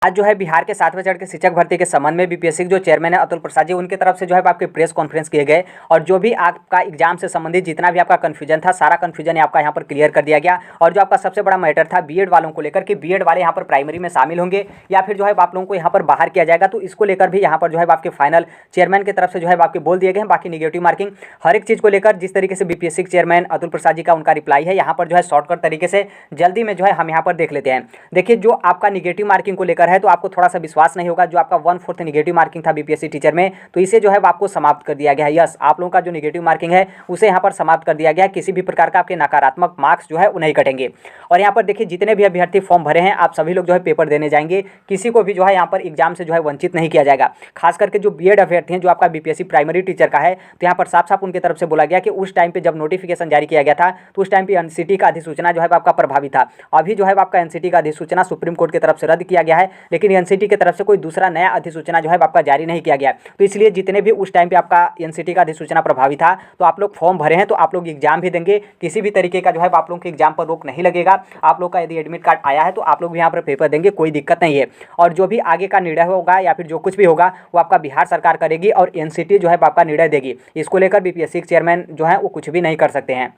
आज जो है बिहार के 7वें चरण के शिक्षक भर्ती के संबंध में बीपीएससी के जो चेयरमैन है अतुल प्रसाद जी, उनकी तरफ से जो है आपके प्रेस कॉन्फ्रेंस किए गए और जो भी आपका एग्जाम से संबंधित जितना भी आपका कन्फ्यूजन था, सारा कन्फ्यूजन आपका यहाँ पर क्लियर कर दिया गया। और जो आपका सबसे बड़ा मैटर था बीएड वालों को लेकर कि बीएड वाले यहाँ पर प्राइमरी में शामिल होंगे या फिर जो है आप लोगों को यहाँ पर बाहर किया जाएगा, तो इसको लेकर भी यहाँ पर जो है आपके फाइनल चेयरमैन की तरफ से जो है आपके बोल दिए गए हैं। बाकी निगेटिव मार्किंग हर एक चीज़ को लेकर जिस तरीके से बीपीएससी के चेयरमैन अतुल प्रसाद जी का उनका रिप्लाई है, यहाँ पर जो है शॉर्टकट तरीके से जल्दी में जो है हम यहाँ पर देख लेते हैं। देखिए, जो आपका निगेटिव मार्किंग को लेकर है तो आपको थोड़ा सा विश्वास नहीं होगा। जो आपका 1/4 निगेटिव मार्किंग था बीपीएससी टीचर में, तो इसे जो है आपको समाप्त कर दिया गया है। यस, आप लोगों का जो निगेटिव मार्किंग है उसे यहाँ पर समाप्त कर दिया गया है। किसी भी प्रकार का आपके नकारात्मक मार्क्स जो है वो नहीं कटेंगे। और यहाँ पर देखिए, जितने भी अभ्यर्थी फॉर्म भरे हैं आप सभी लोग जो है पेपर देने जाएंगे, किसी को भी जो है यहाँ पर एग्जाम से जो है वंचित नहीं किया जाएगा। खास करके जो बीएड अभ्यर्थी हैं, जो आपका बीपीएससी प्राइमरी टीचर का है, तो यहाँ पर साफ साफ उनकी तरफ से बोला गया कि उस टाइम पे जब नोटिफिकेशन जारी किया गया था तो उस टाइम पे एनसीटी का अधिसूचना जो है आपका प्रभावी था। अभी जो है आपका एनसीटी का अधिसूचना सुप्रीम कोर्ट की तरफ से रद्द किया गया है, लेकिन एनसीटी की तरफ से कोई दूसरा नया अधिसूचना जो है आपका जारी नहीं किया गया। तो इसलिए जितने भी उस टाइम पे आपका एनसीटी का अधिसूचना प्रभावी था, तो आप लोग फॉर्म भरे हैं तो आप लोग एग्जाम भी देंगे। किसी भी तरीके का जो है आप लोगों के एग्जाम पर रोक नहीं लगेगा। आप लोग का यदि एडमिट कार्ड आया है तो आप लोग भी यहाँ पर पेपर देंगे, कोई दिक्कत नहीं है। और जो भी आगे का निर्णय होगा या फिर जो कुछ भी होगा वो आपका बिहार सरकार करेगी और एनसीटी जो है आपका निर्णय देगी। इसको लेकर बीपीएससी के चेयरमैन जो है वो कुछ भी नहीं कर सकते हैं।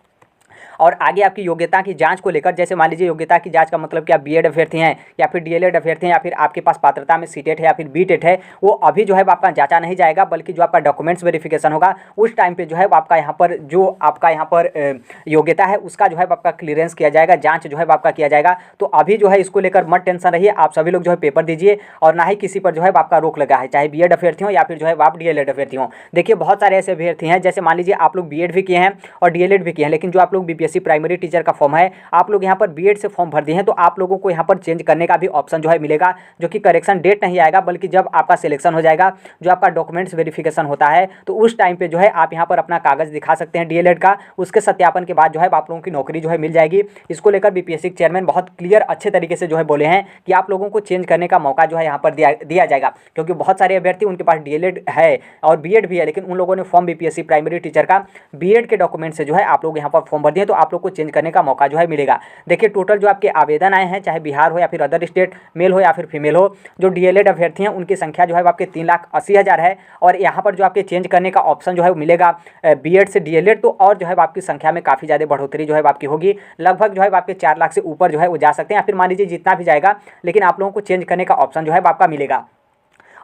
और आगे आपकी योग्यता की जांच को लेकर, जैसे मान लीजिए योग्यता की जांच का मतलब कि आप बीएड अभ्यर्थी हैं या फिर डीएलएड अभ्यर्थी हैं या फिर आपके पास पात्रता में सीटेट है या फिर बीटेट है, वो अभी जो है आपका जांचा नहीं जाएगा, बल्कि जो आपका डॉक्यूमेंट्स वेरिफिकेशन होगा उस टाइम पे जो है आपका यहाँ पर जो आपका यहाँ पर योग्यता है उसका जो है आपका क्लियरेंस किया जाएगा, जाँच जो है आपका किया जाएगा। तो अभी जो है इसको लेकर मत टेंशन रहिए, आप सभी लोग जो है पेपर दीजिए और ना ही किसी पर जो है आपका रोक लगा है, चाहे बीएड अभ्यर्थी हो या फिर जो है आप डीएलएड अभ्यर्थी हो। देखिए, बहुत सारे ऐसे अभ्यर्थी हैं, जैसे मान लीजिए आप लोग बीएड भी किए हैं और डीएलएड भी किए हैं, लेकिन जो आप लोग बीपीएससी प्राइमरी टीचर का फॉर्म है आप लोग यहाँ पर बीएड से फॉर्म भर दिए हैं, तो आप लोगों को यहाँ पर चेंज करने का भी ऑप्शन जो है मिलेगा, जो कि करेक्शन डेट नहीं आएगा, बल्कि जब आपका सिलेक्शन हो जाएगा, जो आपका डॉक्यूमेंट्स वेरिफिकेशन होता है, तो उस टाइम पे जो है आप यहाँ पर अपना कागज दिखा सकते हैं डीएलएड का। उसके सत्यापन के बाद जो है आप लोगों की नौकरी जो है मिल जाएगी। इसको लेकर बीपीएससी के चेयरमैन बहुत क्लियर अच्छे तरीके से जो है बोले हैं कि आप लोगों को चेंज करने का मौका जो है यहाँ पर दिया जाएगा, क्योंकि बहुत सारे अभ्यर्थी उनके पास डीएलएड है और बीएड भी है, लेकिन उन लोगों ने फॉर्म बीपीएससी प्राइमरी टीचर का बीएड के डॉक्यूमेंट से जो है आप लोग यहाँ पर फॉर्म भर दिए, तो आप लोग को चेंज करने का मौका जो है मिलेगा। देखिए, टोटल जो आपके आवेदन आए हैं, चाहे बिहार हो या फिर अदर स्टेट, मेल हो या फिर फीमेल हो, जो डीएलएड अभ्यर्थी हैं उनकी संख्या जो है आपके 3,80,000 है। और यहाँ पर जो आपके चेंज करने का ऑप्शन जो है मिलेगा बीएड से डीएलएड, तो और जो है आपकी संख्या में काफ़ी ज़्यादा बढ़ोतरी जो है आपकी होगी। लगभग जो है आपके 4 लाख से ऊपर जो है वो जा सकते हैं, या फिर मान लीजिए जितना भी जाएगा, लेकिन आप लोगों को चेंज करने का ऑप्शन जो है आपका मिलेगा।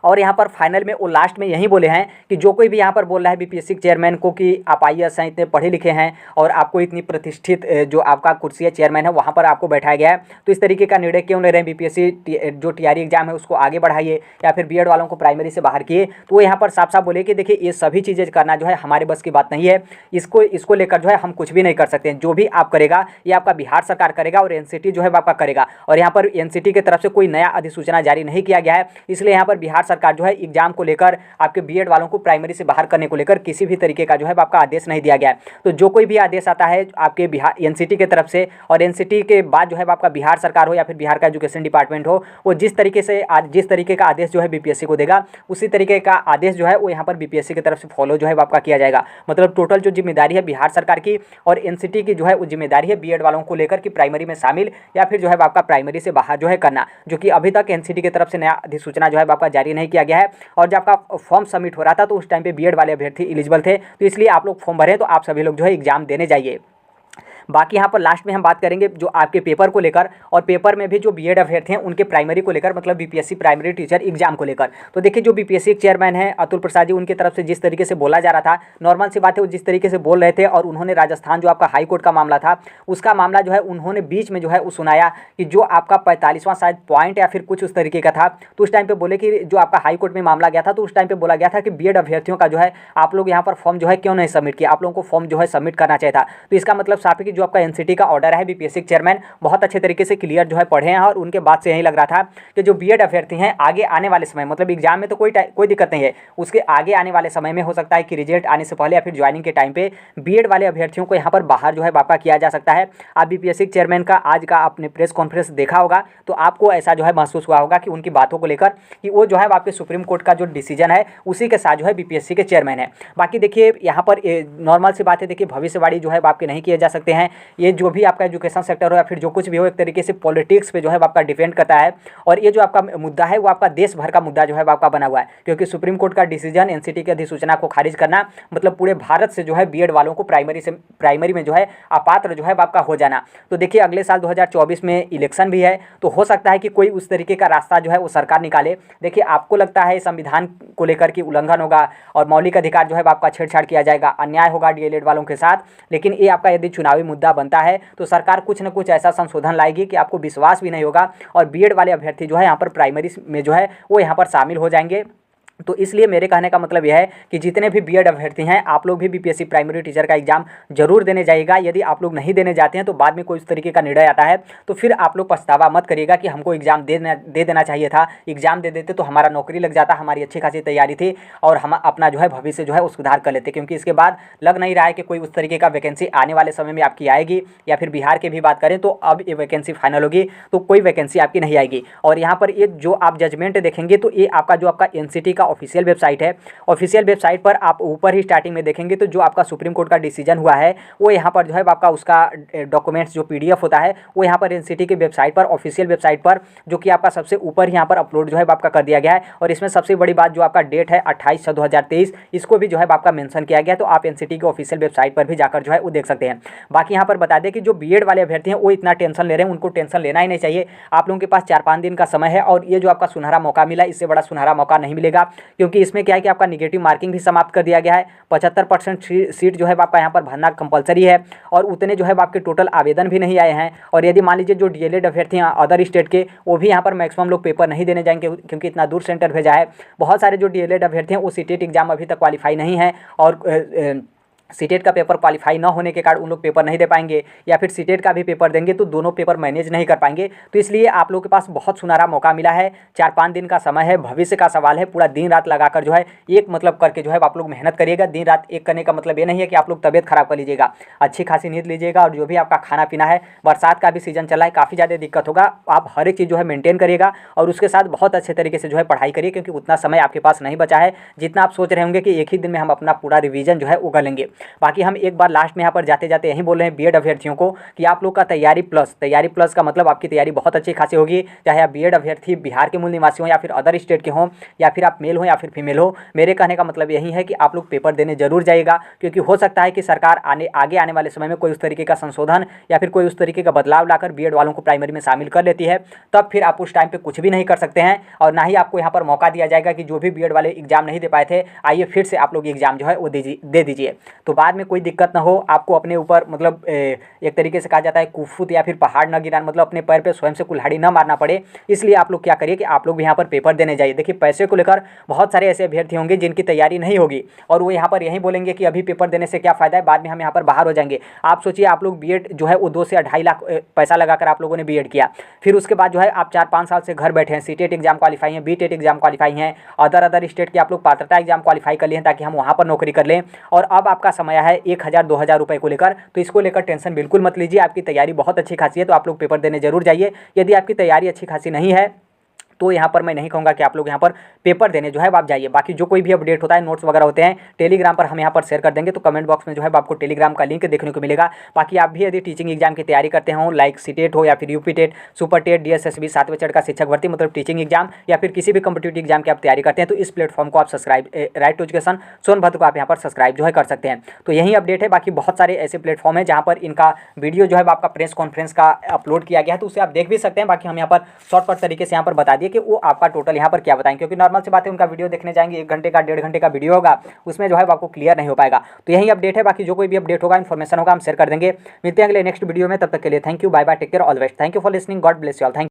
और यहाँ पर फाइनल में वो लास्ट में यही बोले हैं कि जो कोई भी यहाँ पर बोल रहा है बीपीएससी के चेयरमैन को कि आप आईएएस हैं, इतने पढ़े लिखे हैं और आपको इतनी प्रतिष्ठित जो आपका कुर्सी है चेयरमैन है वहाँ पर आपको बैठाया गया है, तो इस तरीके का निर्णय क्यों ले रहे हैं बीपीएससी जो टीआरई एग्जाम है उसको आगे बढ़ाइए या फिर बीएड वालों को प्राइमरी से बाहर किए। तो वो यहाँ पर साफ साफ बोले कि देखिए, ये सभी चीज़ें करना जो है हमारे बस की बात नहीं है, इसको लेकर जो है हम कुछ भी नहीं कर सकते हैं। जो भी आप करेगा ये आपका बिहार सरकार करेगा और एनसीटी जो है आपका करेगा। और यहाँ पर एनसीटी की तरफ से कोई नया अधिसूचना जारी नहीं किया गया है, इसलिए यहाँ पर बिहार सरकार जो है एग्जाम को लेकर आपके बीएड वालों को प्राइमरी से बाहर करने को लेकर किसी भी तरीके का जो है आपका आदेश नहीं दिया गया है। तो जो कोई भी आदेश आता है आपके बिहार एनसीटी की तरफ से और एनसीटी के बाद जो है आपका बिहार सरकार हो या फिर बिहार का एजुकेशन डिपार्टमेंट हो, वो जिस तरीके का आदेश जो है बीपीएससी को देगा, उसी तरीके का आदेश जो है वो यहाँ पर बीपीएससी की तरफ से फॉलो जो है आपका किया जाएगा। मतलब टोटल जो जिम्मेदारी है बिहार सरकार की और एनसीटी की जो है वो जिम्मेदारी है बीएड वालों को लेकर कि प्राइमरी में शामिल या फिर जो है आपका प्राइमरी से बाहर जो है करना, जो कि अभी तक एनसीटी की तरफ से नया अधिसूचना जो है आपका जारी नहीं किया गया है। और जब आपका फॉर्म सबमिट हो रहा था तो उस टाइम पे बीएड वाले अभ्यर्थी एलिजिबल थे, तो इसलिए आप लोग फॉर्म भरें, तो आप सभी लोग जो है एग्जाम देने जाइए। बाकी यहाँ पर लास्ट में हम बात करेंगे जो आपके पेपर को लेकर, और पेपर में भी जो बीएड अभ्यर्थी हैं उनके प्राइमरी को लेकर, मतलब बीपीएससी प्राइमरी टीचर एग्जाम को लेकर। तो देखिए, जो बीपीएससी के चेयरमैन हैं अतुल प्रसाद जी, उनकी तरफ से जिस तरीके से बोला जा रहा था, नॉर्मल सी बात है, वो जिस तरीके से बोल रहे थे और उन्होंने राजस्थान जो आपका हाई कोर्ट का मामला था उसका मामला जो है उन्होंने बीच में जो है वो सुनाया कि जो आपका 45वां शायद पॉइंट या फिर कुछ उस तरीके का था, तो उस टाइम पर बोले कि जो आपका हाई कोर्ट में मामला गया था तो उस टाइम पर बोला गया था कि बीएड अभ्यर्थियों का जो है आप लोग यहाँ पर फॉर्म जो है क्यों नहीं सबमिट किया, आप लोगों को फॉर्म जो है सबमिट करना चाहिए था। तो इसका मतलब साफ है कि जो आपका एनसीटी का ऑर्डर है बीपीएससी चेयरमैन बहुत अच्छे तरीके से क्लियर जो है पढ़े हैं, और उनके बात से यही लग रहा था कि जो बीएड अभ्यर्थी हैं आगे आने वाले समय, मतलब एग्जाम में तो कोई दिक्कत नहीं है, उसके आगे आने वाले समय में हो सकता है कि रिजल्ट आने से पहले या फिर ज्वाइनिंग के टाइम पे बीएड वाले अभ्यर्थियों को यहाँ पर बाहर जो है वापा किया जा सकता है। आप बीपीएससी चेयरमैन का आज का आपने प्रेस कॉन्फ्रेंस देखा होगा तो आपको ऐसा जो है महसूस हुआ होगा कि उनकी बातों को लेकर कि वो जो है आपके सुप्रीम कोर्ट का जो डिसीजन है उसी के साथ जो है बीपीएससी के चेयरमैन है। बाकी देखिए, यहाँ पर नॉर्मल सी बात है, देखिए भविष्यवाणी जो है आपके नहीं किए जा सकते हैं, हैं, ये जो भी आपका एजुकेशन सेक्टर हो या फिर जो कुछ भी हो, एक तरीके से पॉलिटिक्स पे जो है वो आपका डिपेंड करता है। और ये जो आपका मुद्दा है वो आपका देश भर का मुद्दा जो है वो आपका बना हुआ है, क्योंकि सुप्रीम कोर्ट का डिसीजन एनसीटी की अधिसूचना को खारिज करना मतलब पूरे भारत से जो है बीएड वालों को प्राइमरी में जो है अपात्र जो है वो आपका हो जाना। तो देखिए अगले साल 2024 में इलेक्शन भी है, तो हो सकता है कि कोई उस तरीके का रास्ता जो है वो सरकार निकाले। देखिए आपको लगता है संविधान को लेकर कि उल्लंघन होगा और मौलिक अधिकार जो है वो आपका छेड़छाड़ किया जाएगा, अन्याय होगा डीएलएड वालों के साथ, लेकिन ये आपका यदि चुनावी मुद्दा बनता है तो सरकार कुछ न कुछ ऐसा संशोधन लाएगी कि आपको विश्वास भी नहीं होगा और बीएड वाले अभ्यर्थी जो है यहाँ पर प्राइमरी में जो है वो यहाँ पर शामिल हो जाएंगे। तो इसलिए मेरे कहने का मतलब यह है कि जितने भी बीएड अभ्यर्थी हैं आप लोग भी बीपीएससी प्राइमरी टीचर का एग्जाम जरूर देने जाइएगा। यदि आप लोग नहीं देने जाते हैं तो बाद में कोई इस तरीके का निर्णय आता है तो फिर आप लोग पछतावा मत करिएगा कि हमको एग्जाम दे देना चाहिए था, एग्जाम दे देते तो हमारा नौकरी लग जाता, हमारी अच्छी खासी तैयारी थी और हम अपना जो है भविष्य जो है वो सुधार कर लेते। क्योंकि इसके बाद लग नहीं रहा है कि कोई उस तरीके का वैकेंसी आने वाले समय में आपकी आएगी। या फिर बिहार की भी बात करें तो अब ये वैकेंसी फाइनल होगी तो कोई वैकेंसी आपकी नहीं आएगी। और यहाँ पर ये जो आप जजमेंट देखेंगे तो ये आपका जो आपका एनसीटी का ऑफिशियल वेबसाइट है, ऑफिशियल वेबसाइट पर आप ऊपर ही स्टार्टिंग में देखेंगे तो जो आपका सुप्रीम कोर्ट का डिसीजन हुआ है वो यहाँ पर जो है आपका उसका डॉक्यूमेंट्स जो पीडीएफ होता है वो यहाँ पर एनसीटी की वेबसाइट पर, ऑफिशियल वेबसाइट पर, जो कि आपका सबसे ऊपर यहाँ पर अपलोड जो है आपका कर दिया गया है। और इसमें सबसे बड़ी बात जो आपका डेट है 28/6/2023 इसको भी जो है आपका मेंशन किया गया है। तो आप एनसीटी की ऑफिशियल वेबसाइट पर भी जाकर जो है वो देख सकते हैं। बाकी यहाँ पर बता दें कि जो बीएड वाले अभ्यर्थी हैं वो इतना टेंशन ले रहे हैं, उनको टेंशन लेना ही नहीं चाहिए। आप लोगों के पास 4-5 दिन का समय है और ये जो आपका सुनहरा मौका मिला इससे बड़ा सुनहरा मौका नहीं मिलेगा, क्योंकि इसमें क्या है कि आपका निगेटिव मार्किंग भी समाप्त कर दिया गया है। 75% सीट जो है आपका यहाँ पर भरना कंपलसरी है और उतने जो है आपके टोटल आवेदन भी नहीं आए हैं। और यदि मान लीजिए जो डीएलएड अभ्यर्थी हैं अदर स्टेट के वो भी यहाँ पर मैक्सिमम लोग पेपर नहीं देने जाएंगे क्योंकि इतना दूर सेंटर भेजा है। बहुत सारे जो डीएलएड अभ्यर्थी हैं वो सीटेट एग्जाम अभी तक क्वालिफाई नहीं है और सीटेट का पेपर क्वालिफाई न होने के कारण उन लोग पेपर नहीं दे पाएंगे, या फिर सीटेट का भी पेपर देंगे तो दोनों पेपर मैनेज नहीं कर पाएंगे। तो इसलिए आप लोगों के पास बहुत सुनहरा मौका मिला है, 4-5 दिन का समय है, भविष्य का सवाल है। पूरा दिन रात लगाकर जो है एक मतलब करके जो है आप लोग मेहनत करिएगा। दिन रात एक करने का मतलब ये नहीं है कि आप लोग तबियत खराब कर लीजिएगा, अच्छी खासी नींद लीजिएगा। और जो भी आपका खाना पीना है, बरसात का भी सीजन चला है, काफ़ी ज़्यादा दिक्कत होगा, आप हर एक चीज़ जो है मेंटेन करिएगा और उसके साथ बहुत अच्छे तरीके से जो है पढ़ाई करिए, क्योंकि उतना समय आपके पास नहीं बचा है जितना आप सोच रहे होंगे कि एक ही दिन में हम अपना पूरा रिवीजन जो है वो कर लेंगे। बाकी हम एक बार लास्ट में यहाँ पर जाते जाते यही बोल रहे हैं बीएड अभ्यर्थियों को कि आप लोग का तैयारी प्लस का मतलब आपकी तैयारी बहुत अच्छी खासी होगी। चाहे आप बीएड अभ्यर्थी बिहार के मूल निवासी हों या फिर अदर स्टेट के हों या फिर आप मेल हो या फिर फीमेल हो, मेरे कहने का मतलब यही है कि आप लोग पेपर देने जरूर जाइएगा, क्योंकि हो सकता है कि सरकार आगे आने वाले समय में कोई उस तरीके का संशोधन या फिर कोई उस तरीके का बदलाव लाकर बीएड वालों को प्राइमरी में शामिल कर लेती है। तब फिर आप उस टाइम पर कुछ भी नहीं कर सकते हैं और ना ही आपको यहाँ पर मौका दिया जाएगा कि जो भी बीएड वाले एग्जाम नहीं दे पाए थे आइए फिर से आप लोग एग्जाम जो है वो दे दीजिए। तो बाद में कोई दिक्कत ना हो, आपको अपने ऊपर मतलब एक तरीके से कहा जाता है कुफुत या फिर पहाड़ न गिराना, मतलब अपने पैर पे स्वयं से कुल्हाड़ी न मारना पड़े। इसलिए आप लोग क्या करिए कि आप लोग भी यहाँ पर पेपर देने जाइए। देखिए पैसे को लेकर बहुत सारे ऐसे अभ्यर्थी होंगे जिनकी तैयारी नहीं होगी और वो यहाँ पर यही बोलेंगे कि अभी पेपर देने से क्या फ़ायदा है, बाद में हम यहाँ पर बाहर हो जाएंगे। आप सोचिए आप लोग बीएड जो है वो 2 से 2.5 लाख पैसा लगाकर आप लोगों ने बीएड किया, फिर उसके बाद जो है आप 4-5 साल से घर बैठे हैं, सीटेट एग्जाम क्वालिफाई हैं, बीटेट एग्जाम क्वालिफाई हैं, अदर स्टेट के आप लोग पात्रता एग्जाम क्वालिफाई कर लिए ताकि हम वहाँ पर नौकरी कर लें। और अब आपका समय है 1,000-2,000 रुपये को लेकर, तो इसको लेकर टेंशन बिल्कुल मत लीजिए। आपकी तैयारी बहुत अच्छी खासी है तो आप लोग पेपर देने जरूर जाइए। यदि आपकी तैयारी अच्छी खासी नहीं है तो यहाँ पर मैं नहीं कहूँगा कि आप लोग यहाँ पर पेपर देने जो है आप जाइए। बाकी जो कोई भी अपडेट होता है, नोट्स वगैरह होते हैं, टेलीग्राम पर हम यहाँ पर शेयर कर देंगे, तो कमेंट बॉक्स में जो है आपको टेलीग्राम का लिंक देखने को मिलेगा। बाकी आप भी यदि टीचिंग एग्जाम की तैयारी करते हो, लाइक सीटेट हो या फिर UP TET, super TET, DSSB 7वें चरण का शिक्षक भर्ती मतलब टीचिंग एग्जाम या फिर किसी भी कॉम्पिटिटिव एग्जाम की आप तैयारी करते हैं तो इस प्लेटफॉर्म को आप subscribe, right to education Sonbhadra को आप यहाँ पर सब्सक्राइब जो है कर सकते हैं। तो यही अपडेट है। बाकी बहुत सारे ऐसे प्लेटफॉर्म है जहाँ पर इनका वीडियो जो है आपका प्रेस कॉन्फ्रेंस का अपलोड किया गया है, तो उसे आप देख भी सकते हैं। बाकी हम यहाँ पर शॉर्टकट तरीके से यहाँ पर बता दिए कि वो आपका टोटल यहाँ पर क्या बताएं, क्योंकि नॉर्मल से बात है उनका वीडियो देखने जाएंगे 1 घंटे का 1.5 घंटे का वीडियो होगा, उसमें जो है आपको क्लियर नहीं हो पाएगा। तो यही अपडेट है। बाकी जो कोई भी अपडेट होगा, इन्फॉर्मेशन होगा, हम शेयर कर देंगे। मिलते हैं अगले नेक्स्ट वीडियो में, तब तक के लिए thank you, bye bye, take care, all the best, thank you for listening, God bless you all, thank you.